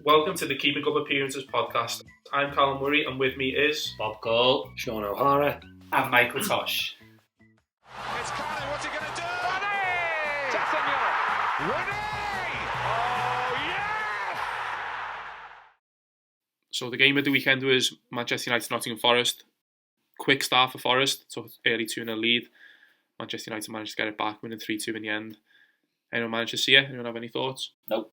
Welcome to the Keeping Up Appearances podcast. I'm Callum Murray and with me is Bob Cole, Sean O'Hara, and Michael Tosh. It's Carney, what's he going to do? Ronnie! Jackson, Ronnie! Oh, yes! So the game of the weekend was Manchester United Nottingham Forest. Quick start for Forest, so early 2-0 lead. Manchester United managed to get it back, winning 3-2 in the end. Anyone managed to see it? Anyone have any thoughts? Nope.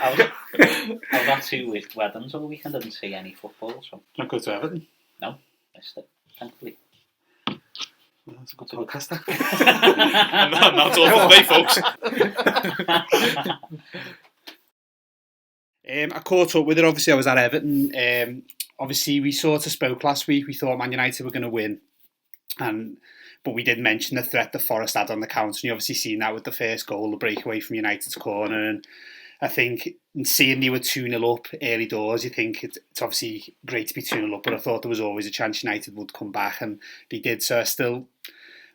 I was at two weddings over the weekend. I didn't see any football, so not go to Everton. No, missed it. Thankfully. Well, that's a good podcast. And that's all for today, folks. I caught up with it. Obviously, I was at Everton. Obviously, we sort of spoke last week. We thought Man United were going to win, but we did mention the threat the Forest had on the counter. And you obviously seen that with the first goal, the breakaway from United's corner. And I think seeing they were 2-0 up early doors, you think it's obviously great to be 2-0 up, but I thought there was always a chance United would come back, and they did. So I still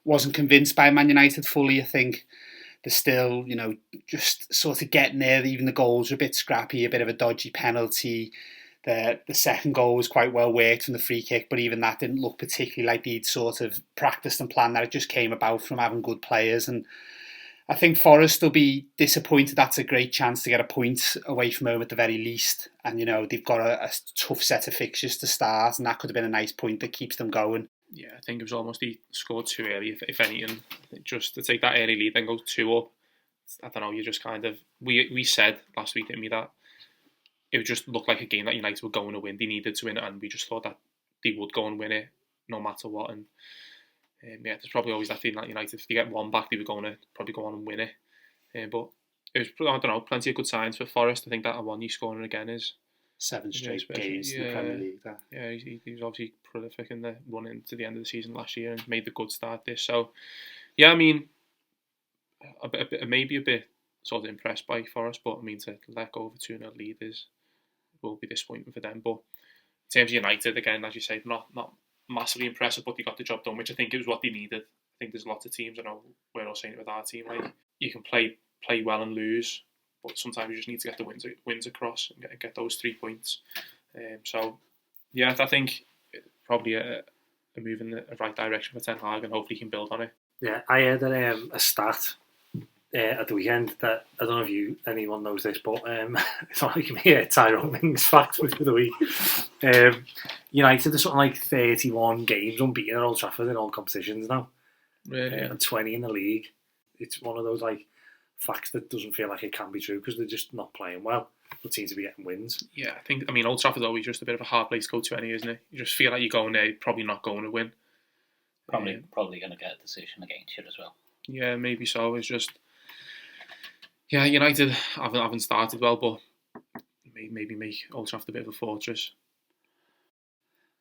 wasn't convinced by Man United fully. I think they're still, just sort of getting there. Even the goals were a bit scrappy, a bit of a dodgy penalty. The second goal was quite well worked from the free kick, but even that didn't look particularly like they'd sort of practiced and planned that. It just came about from having good players. And I think Forest will be disappointed. That's a great chance to get a point away from home at the very least. And, they've got a tough set of fixtures to start, and that could have been a nice point that keeps them going. Yeah, I think it was almost he scored too early, if anything. Just to take that early lead, then go 2 up. I don't know, you just kind of... We said last week, didn't we, that it would just look like a game that United were going to win. They needed to win it, and we just thought that they would go and win it no matter what. And there's probably always that feeling that United, if they get one back, they were going to probably go on and win it. But it was, I don't know, plenty of good signs for Forest. I think that Awoniyi scoring again is 7 straight games in the Premier League. Yeah, he was obviously prolific in the run into the end of the season last year and made the good start this. So, yeah, I mean, maybe a bit sort of impressed by Forest, but I mean, to let go of a 2-0 lead will be disappointing for them. But in terms of United, again, as you say, not massively impressive, but they got the job done, which I think is what they needed. I think there's lots of teams, I know we're all saying it with our team, like, you can play well and lose, but sometimes you just need to get the wins across and get those 3 points. So, yeah, I think probably a move in the right direction for Ten Hag, and hopefully he can build on it. Yeah, I heard a stat at the weekend that, I don't know if anyone knows this, but it's not like me a Tyrone Mings fact for the week. United are something like 31 games unbeaten at Old Trafford in all competitions now. Really? And 20 in the league. It's one of those facts that doesn't feel like it can be true because they're just not playing well, but seem to be getting wins. Yeah, I mean, Old Trafford's always just a bit of a hard place to go to anyway, isn't it? You just feel like you're going there, probably not going to win. Probably going to get a decision against you as well. Yeah, maybe so. It's just... Yeah, United haven't started well, but maybe make Old Trafford a bit of a fortress.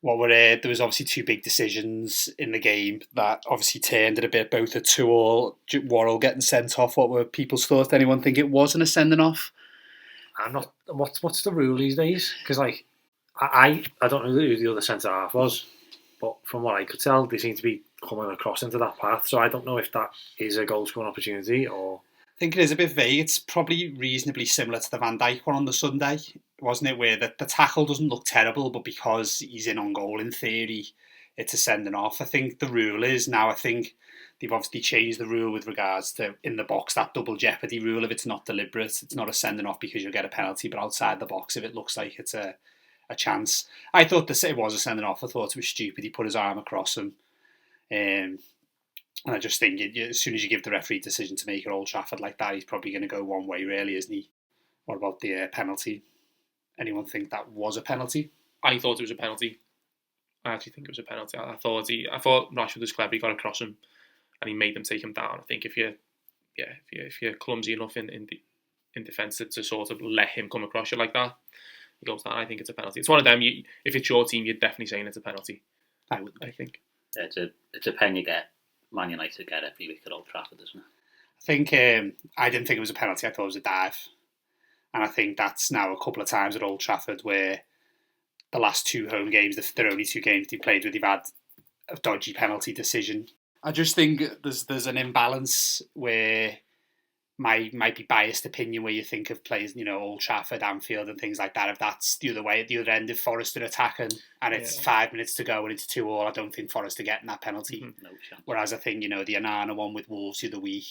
There was obviously 2 big decisions in the game that obviously turned it a bit, both at 2-2, Worrell getting sent off. What were people's thoughts? Did anyone think it wasn't a sending off? I'm not. What's the rule these days? Because I don't know who the other centre half was, but from what I could tell, they seem to be coming across into that path. So I don't know if that is a goal scoring opportunity or... I think it is a bit vague. It's probably reasonably similar to the Van Dijk one on the Sunday, wasn't it? Where the tackle doesn't look terrible, but because he's in on goal, in theory, it's a sending off. I think the rule is now, I think they've obviously changed the rule with regards to in the box, that double jeopardy rule. If it's not deliberate, it's not a sending off because you'll get a penalty, but outside the box, if it looks like it's a chance. I thought it was a sending off. I thought it was stupid. He put his arm across him. And I just think as soon as you give the referee decision to make it Old Trafford like that, he's probably going to go one way, really, isn't he? What about the penalty? Anyone think that was a penalty? I thought it was a penalty. I actually think it was a penalty. I thought Rashford was clever. He got across him, and he made them take him down. I think if you're clumsy enough in defence to sort of let him come across you like that, he goes down. I think it's a penalty. It's one of them. If it's your team, you're definitely saying it's a penalty. I think. It's a pen you get. Man United get every week at Old Trafford, isn't it? I think I didn't think it was a penalty. I thought it was a dive, and I think that's now a couple of times at Old Trafford where the last 2 home games, they're only 2 games they played where they've had a dodgy penalty decision. I just think there's an imbalance where might be biased opinion where you think of players, Old Trafford, Anfield and things like that. If that's the other way, at the other end, if Forest are attacking and it's 5 minutes to go and it's 2-2, I don't think Forest are getting that penalty. No chance. Whereas I think, the Anana one with Wolves the other week,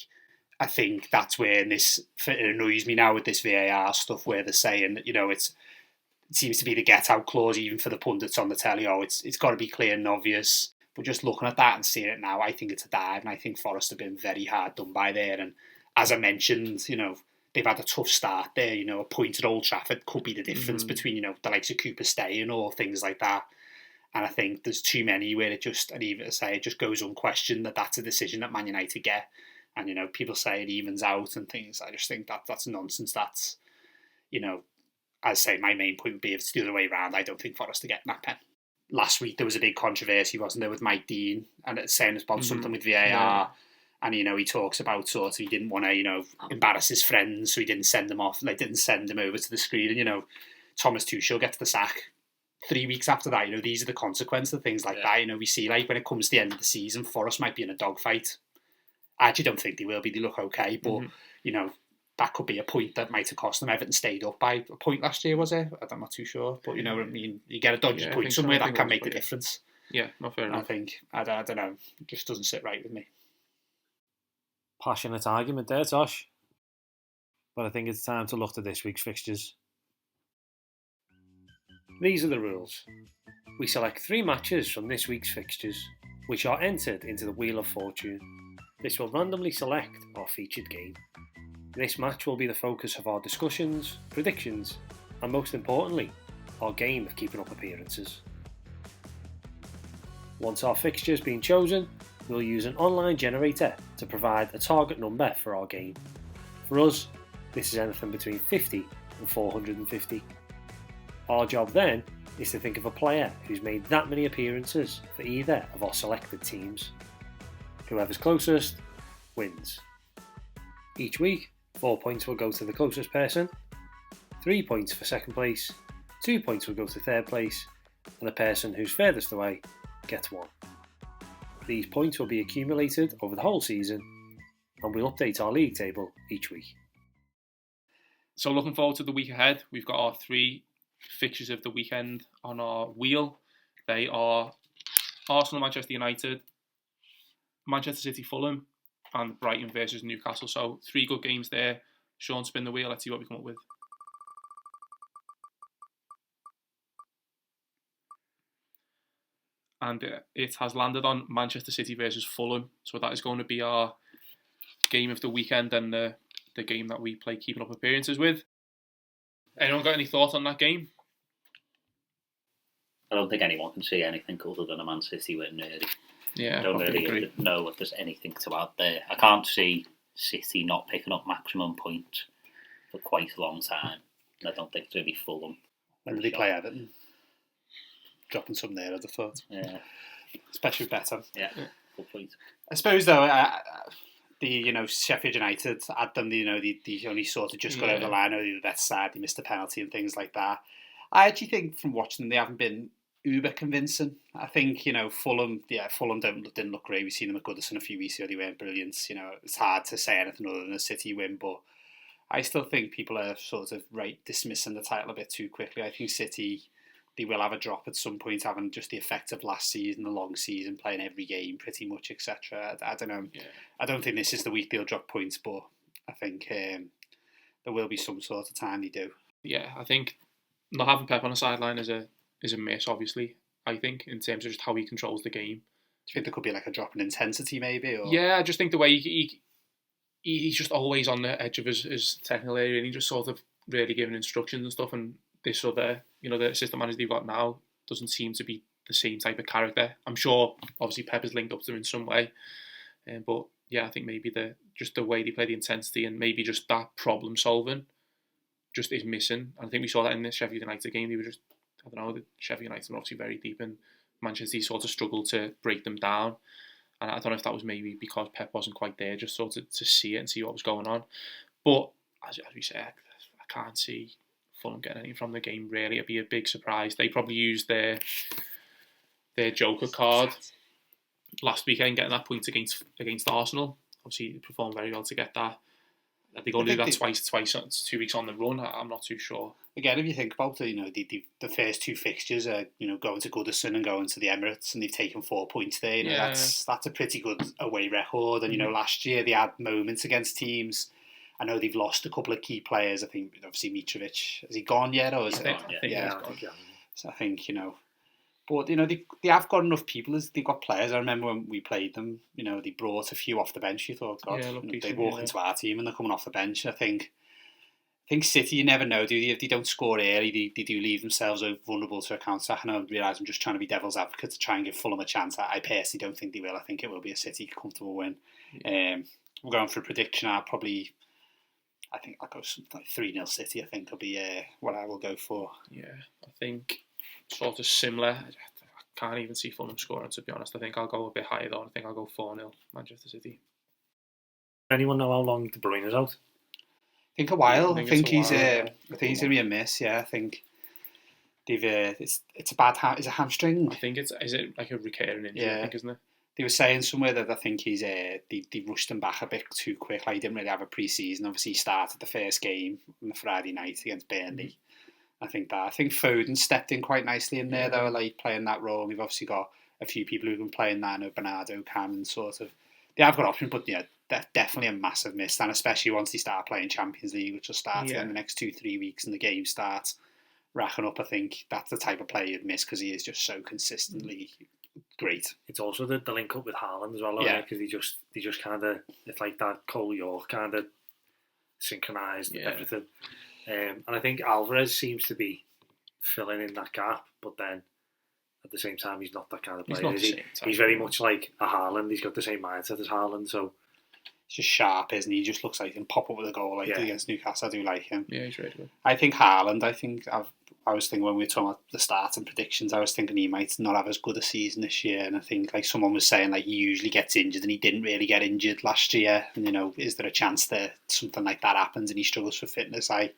I think that's where it annoys me now with this VAR stuff where they're saying that, it seems to be the get out clause even for the pundits on the telly. It's got to be clear and obvious. But just looking at that and seeing it now, I think it's a dive, and I think Forest have been very hard done by there. And as I mentioned, they've had a tough start there. A point at Old Trafford could be the difference between, the likes of Cooper staying or things like that. And I think there's too many where it just goes unquestioned that that's a decision that Man United get. And, people say it evens out and things. I just think that's nonsense. That's, as I say, my main point would be if it's the other way around, I don't think Forest are getting that pen. Last week there was a big controversy, wasn't there, with Mike Dean, and it's saying about something with VAR. Yeah. And, he talks about sort of he didn't want to, embarrass his friends, so he didn't send them off, didn't send them over to the screen. And, Thomas Tuchel gets the sack 3 weeks after that. These are the consequences of things like that. We see, when it comes to the end of the season, Forest might be in a dogfight. I actually don't think they will be. They look okay, but, that could be a point that might have cost them. Everton stayed up by a point last year, was it? I'm not too sure. But, you know what I mean? You get a dodgy point somewhere, that can make the difference. Yeah, not fair enough. I think, I don't know, it just doesn't sit right with me. Passionate argument there, Tosh. But I think it's time to look to this week's fixtures. These are the rules. We select 3 matches from this week's fixtures, which are entered into the Wheel of Fortune. This will randomly select our featured game. This match will be the focus of our discussions, predictions, and most importantly, our game of keeping up appearances. Once our fixture has been chosen, we'll use an online generator to provide a target number for our game. For us, this is anything between 50 and 450. Our job then is to think of a player who's made that many appearances for either of our selected teams. Whoever's closest wins. Each week, 4 points will go to the closest person, 3 points for second place, 2 points will go to third place, and the person who's furthest away gets 1. These points will be accumulated over the whole season, and we'll update our league table each week. So looking forward to the week ahead, we've got our 3 fixtures of the weekend on our wheel. They are Arsenal, Manchester United, Manchester City, Fulham, and Brighton versus Newcastle. So 3 good games there. Sean, spin the wheel. Let's see what we come up with. And it has landed on Manchester City versus Fulham. So that is going to be our game of the weekend and the game that we play keeping up appearances with. Anyone got any thoughts on that game? I don't think anyone can see anything other than a Man City win, really. Yeah, I don't really know if there's anything to add there. I can't see City not picking up maximum points for quite a long time. I don't think it's really Fulham. When did they play Everton? Dropping some there, I'd have thought. Yeah. Especially better. Yeah, good point. I suppose, though, Sheffield United had them, they only sort of just got over the line, or they were the better side, they missed a penalty and things like that. I actually think from watching them, they haven't been uber convincing. I think, Fulham didn't look great. We've seen them at Goodison a few weeks ago, they weren't brilliant. It's hard to say anything other than a City win, but I still think people are sort of dismissing the title a bit too quickly. I think City, they will have a drop at some point, having just the effect of last season, the long season, playing every game pretty much, etc. I don't know. Yeah. I don't think this is the week they'll drop points, but I think there will be some sort of time they do. Yeah, I think not having Pep on the sideline is a miss, obviously, I think, in terms of just how he controls the game. Do you think there could be like a drop in intensity maybe? Or? Yeah, I just think the way he's just always on the edge of his technical area, and he just sort of really giving instructions and stuff, and this other, the assistant manager they've got now doesn't seem to be the same type of character. I'm sure, obviously, Pep is linked up to him in some way, but yeah, I think maybe the way they play the intensity and maybe just that problem solving just is missing. And I think we saw that in the Sheffield United game. They were just, I don't know, the Sheffield United were obviously very deep, and Manchester City sort of struggled to break them down. And I don't know if that was maybe because Pep wasn't quite there, just sort of to see it and see what was going on. But as we say, I can't see Fulham getting anything from the game, really. It'd be a big surprise. They probably used their Joker card last weekend, getting that point against Arsenal. Obviously, it performed very well to get that. Are they going to do that think twice, 2 weeks on the run? I'm not too sure. Again, if you think about it, the first two fixtures are going to Goodison and going to the Emirates, and they've taken 4 points there. That's a pretty good away record. And last year they had moments against teams. I know they've lost a couple of key players. I think obviously Mitrovic, has he gone yet, or is it? Yeah. So I think but they have got enough people. They've got players. I remember when we played them, they brought a few off the bench. You thought, God, they walk into our team and they're coming off the bench. I think City, you never know, do they? If they don't score early, they do leave themselves vulnerable to a counter. And I realise I'm just trying to be devil's advocate to try and give Fulham a chance. I personally don't think they will. I think it will be a City comfortable win. We're going for a prediction. I think I'll go something like 3-0 City. I think will be what I will go for. Yeah, I think sort of similar. I can't even see Fulham scoring, to be honest. I think I'll go a bit higher though. I think I'll go 4-0 Manchester City. Anyone know how long De Bruyne is out? I think a while. I think he's going to be a miss. Yeah, I think they've. It's a bad is a hamstring. I think is it like a recurring injury? Yeah. I think, isn't it? They were saying somewhere that I think he's they rushed him back a bit too quick. Like he didn't really have a pre-season. Obviously, he started the first game on the Friday night against Burnley. I think Foden stepped in quite nicely in there though, like playing that role. We've obviously got a few people who can play in that. I know Bernardo can, and sort of they have got options, but that's definitely a massive miss. And especially once they start playing Champions League, which will start in the next 2-3 weeks, and the game starts racking up. I think that's the type of player you'd miss because he is just so consistently great. It's also the link up with Haaland as well, because they just kind of, it's like that Cole York kind of synchronised everything. And I think Alvarez seems to be filling in that gap, but then at the same time he's not that kind of player. He's very much like a Haaland. He's got the same mindset as Haaland, so he's just sharp, isn't he? He just looks like he can pop up with a goal against Newcastle. I do like him. Yeah, he's really good. I think Haaland, I was thinking when we were talking about the start and predictions, I was thinking he might not have as good a season this year. And I think like someone was saying like he usually gets injured and he didn't really get injured last year. And is there a chance that something like that happens and he struggles for fitness? I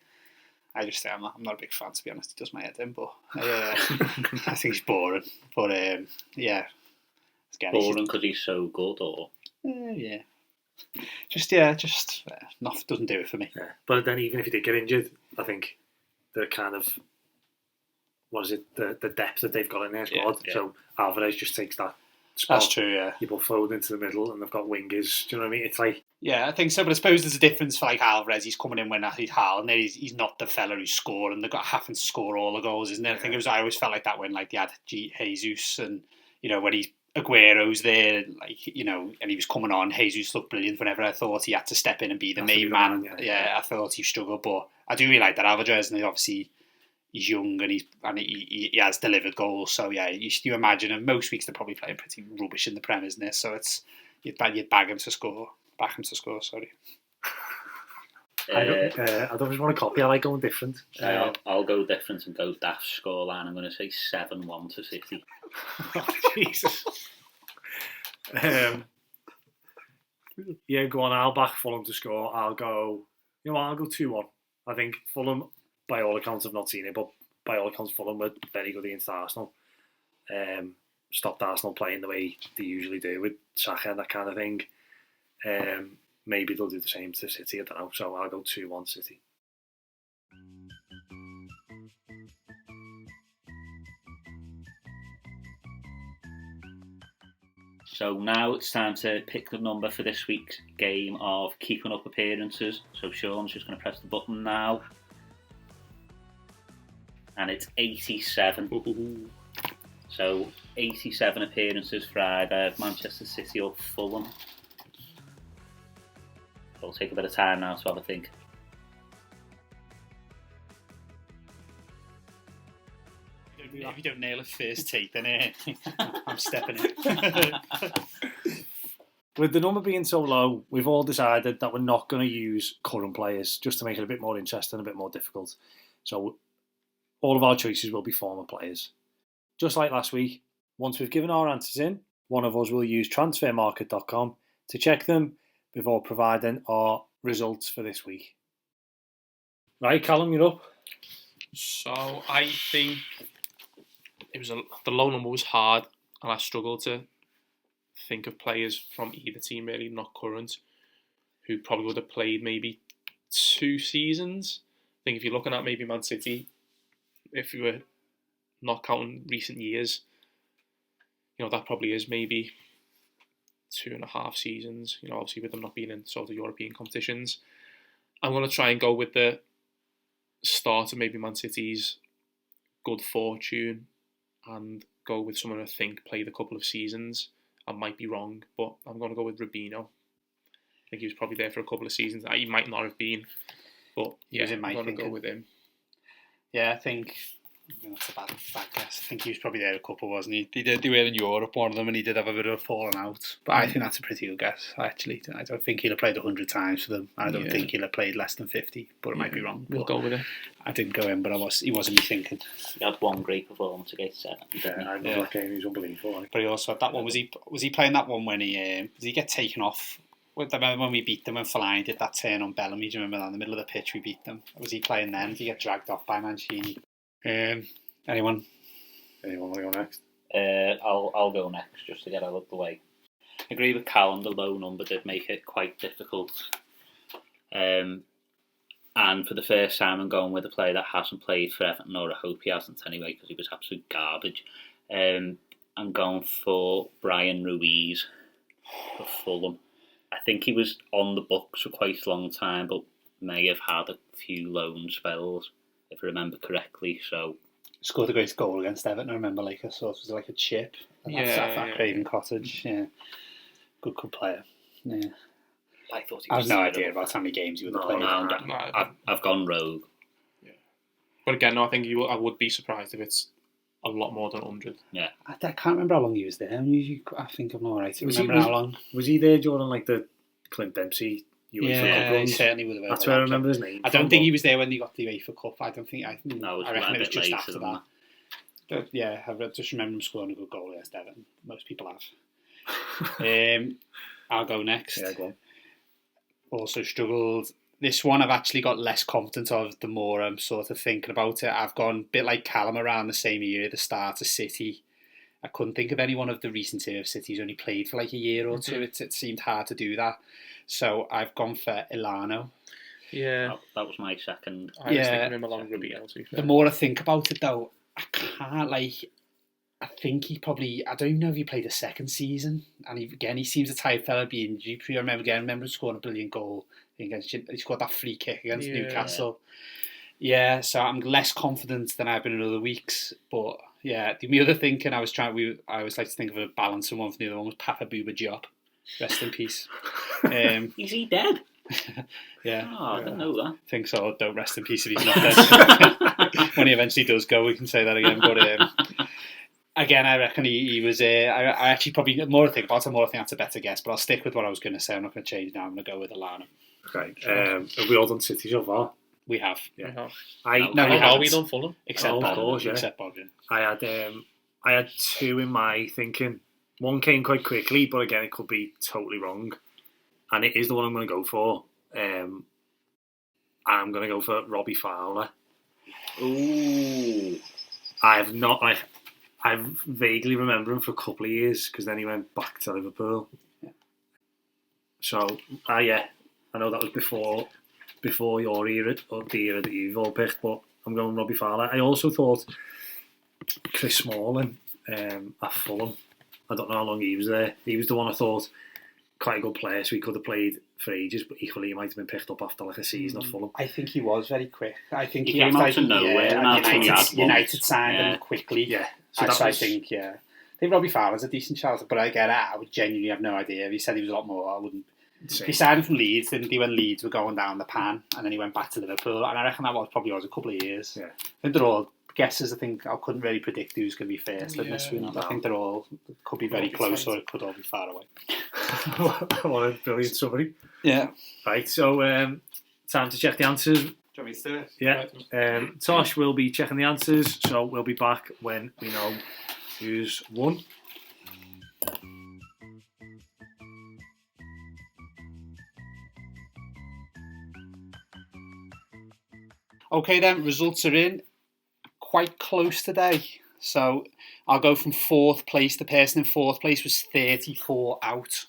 just think I'm not a big fan, to be honest. It does my head in, but I think he's boring. But boring because he's so good, or not doesn't do it for me. Yeah. But then even if he did get injured, I think the kind of the depth that they've got in their squad. Yeah. So Alvarez just takes that spot. That's true. Yeah, you put Foden into the middle, and they've got wingers. Do you know what I mean? It's like. Yeah, I think so, but I suppose there's a difference for like Alvarez. He's coming in when he's Haaland. He's not the fella who's scoring. They've got having to score all the goals, isn't it? I think I always felt like that when like they had Jesus and when Aguero's there, and he was coming on. Jesus looked brilliant. Whenever I thought he had to step in and be the main man, I thought he struggled. But I do really like that Alvarez, and obviously he's young and he has delivered goals. So yeah, you imagine. And most weeks they're probably playing pretty rubbish in the Prem, isn't it? So you'd bag him to score. Back him to score, sorry. I don't just want to copy. I like going different. I'll go different and go daft scoreline. I'm going to say 7-1 to City. Oh, Jesus. Go on. I'll back Fulham to score. I'll go 2-1. I think Fulham, by all accounts, I've not seen it, but by all accounts, Fulham were very good against Arsenal. Stopped Arsenal playing the way they usually do with Saka and that kind of thing. Maybe they'll do the same to City, I don't know. So I'll go 2-1 City. So now it's time to pick the number for this week's game of keeping up appearances. So Sean's just going to press the button now. And it's 87. Ooh. So 87 appearances for either Manchester City or Fulham. It'll take a bit of time now to have a think. If you don't nail it first take, then I'm stepping in. With the number being so low, we've all decided that we're not going to use current players just to make it a bit more interesting, a bit more difficult. So all of our choices will be former players. Just like last week, once we've given our answers in, one of us will use transfermarket.com to check them before providing our results for this week. Right, Callum, you're up. So I think the low number was hard, and I struggled to think of players from either team really, not current, who probably would have played maybe 2 seasons. I think if you're looking at maybe Man City, if you were not counting recent years, that probably is maybe 2.5 seasons. Obviously with them not being in sort of European competitions. I'm going to try and go with the start of maybe Man City's good fortune and go with someone I think played a couple of seasons. I might be wrong, but I'm going to go with Rubino. I think he was probably there for a couple of seasons. He might not have been, but He was in my I'm going to thinking. go with him. Yeah, I think that's a bad guess. I think he was probably there a couple, wasn't he? They were in Europe, one of them, and he did have a bit of a falling out. But I think that's a pretty good guess, actually. I don't think he'll have played 100 times for them. I don't think he'll have played less than 50, but it might be wrong. We'll go with it. I didn't go in, but he wasn't me thinking. He had one great performance against Everton. Yeah, I remember that game. He was unbelievable. But he also had that one. Was he playing that one when did he get taken off? I remember when we beat them when Fellaini did that turn on Bellamy. Do you remember that? In the middle of the pitch we beat them. Was he playing then? Did he get dragged off by Mancini? Anyone want to go next? I'll go next just to get out of the way. I agree with Callum, the low number did make it quite difficult. And for the first time I'm going with a player that hasn't played for Everton, or I hope he hasn't anyway, because he was absolute garbage. I'm going for Brian Ruiz for Fulham. I think he was on the books for quite a long time, but may have had a few loan spells, if I remember correctly. So scored a great goal against Everton. I remember it was like a chip. At Craven Cottage. Yeah, good player. Yeah, I thought he I was have no idea about how many games he would have played. I've gone rogue. Yeah, but again, I think I would be surprised if it's a lot more than 100. Yeah, I can't remember how long he was there. I think I'm all right to remember how long. Was he there during like the Clint Dempsey UEFA Cup runs? He certainly would have. That's where I remember his name. I don't think he was there when they got the UEFA Cup. I reckon it was just after that. that. But yeah, I just remember him scoring a good goal against Everton. Most people have. I'll go next. Yeah, go on. Also struggled. This one I've actually got less confidence of the more I'm sort of thinking about it. I've gone a bit like Callum around the same year, the start of City. I couldn't think of anyone of the recent year of City who's only played for like a year or two. It seemed hard to do that. So I've gone for Ilano. Yeah. That was my second. I was thinking him along Rubino. The more I think about it though, I can't I think he probably, I don't even know if he played a second season. And he seems a type fella be injury free. I remember him scoring a brilliant goal against, he scored that free kick against Newcastle. Yeah, so I'm less confident than I've been in other weeks. But yeah, the other thinking I always like to think of a balancing one for the other one was Papa Bouba Diop. Rest in peace. Is he dead? Yeah. Oh, I didn't know that. I think so. Don't rest in peace if he's not dead. When he eventually does go, we can say that again. But again, I reckon he was. I actually probably the more I think about it, the more I think that's a better guess. But I'll stick with what I was going to say. I'm not going to change now. I'm going to go with Ilana. Right. Have we all done City so far? We have. Yeah. We done Fulham. Except Bob. Of course, yeah. Except Bob. Yeah. I had two in my thinking. One came quite quickly, but again, it could be totally wrong. And it is the one I'm going to go for. I'm going to go for Robbie Fowler. Ooh. I vaguely remember him for a couple of years because then he went back to Liverpool. Yeah. So, yeah, I know that was before your era, or the era that you've all picked, but I'm going Robbie Fowler. I also thought Chris Smalling at Fulham. I don't know how long he was there. He was the one I thought quite a good player, so he could have played for ages, but equally he might have been picked up after like a season at Fulham. I think he was very quick. I think he came out of nowhere. United signed him quickly. Yeah. So I think Robbie Fowler's a decent shout, but again, I would genuinely have no idea. If he said he was a lot more, I wouldn't. He signed him from Leeds, didn't he, when Leeds were going down the pan, and then he went back to Liverpool, and I reckon that probably was a couple of years. Yeah. I think they're all guesses. I think I couldn't really predict who's going to be first in this one. I think they're all could be very close, or it could all be far away. What a brilliant summary. Yeah. Right, so time to check the answers. Do you want me to do it? Yeah. Tosh will be checking the answers, so we'll be back when we know who's won. Okay then, results are in. Quite close today. So I'll go from fourth place. The person in fourth place was 34 out.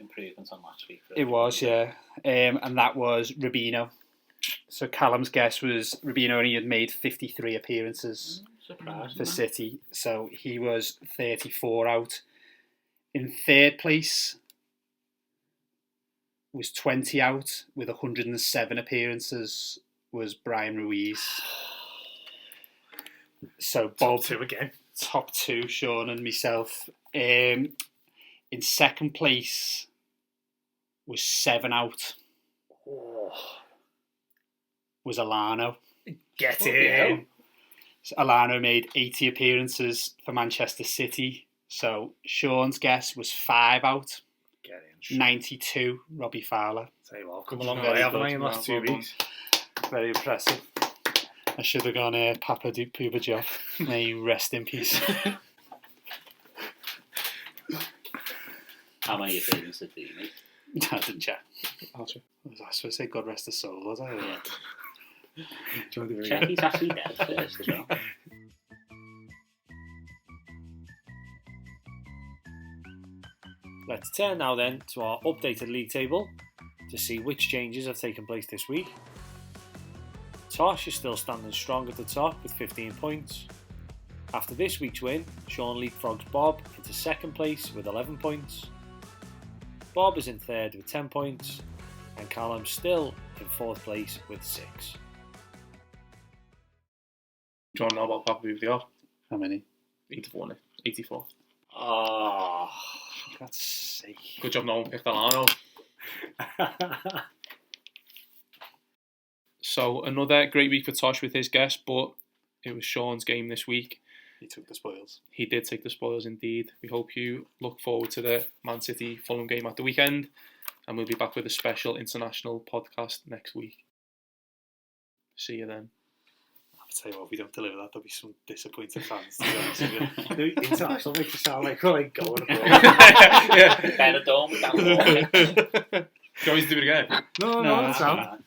improvement on last week. It was, yeah. And that was Rubino. So Callum's guess was Rubino only had made 53 appearances for City. So he was 34 out. In third place was 20 out with 107 appearances was Brian Ruiz. So Bob, Top 2 again. top 2, Sean and myself. In second place was 7 out. Was Alano. Get in. So Alano made 80 appearances for Manchester City. So Sean's guess was 5 out. Get in. 92, Robbie Fowler. Say well, I've come a long Very way, haven't I, good. in the last 2 weeks? Very impressive. I should have gone Papa Puba Job. May you rest in peace. How many appearances did he make? I didn't check. I'll check. I was supposed to say God rest his soul, was I? Check he's actually dead first as well. Let's turn now then to our updated league table to see which changes have taken place this week. Tosh is still standing strong at the top with 15 points. After this week's win, Sean leapfrogs Bob into second place with 11 points. Bob is in third with 10 points, and Callum still in fourth place with 6. Do you want to know about Papa Buvio? How many? 84, Nick. 84. Oh, for God's sake. Good job no one picked Alano. So another great week for Tosh with his guess, but it was Sean's game this week. He took the spoils. He did take the spoils indeed. We hope you look forward to the Man City Fulham game at the weekend, and we'll be back with a special international podcast next week. See you then. I'll tell you what, if we don't deliver that, there'll be some disappointed fans. To be honest with you. International makes it sound like we're like going abroad. Yeah. Benidorm, down the water. Can we do it again? No, No, that's that's sound.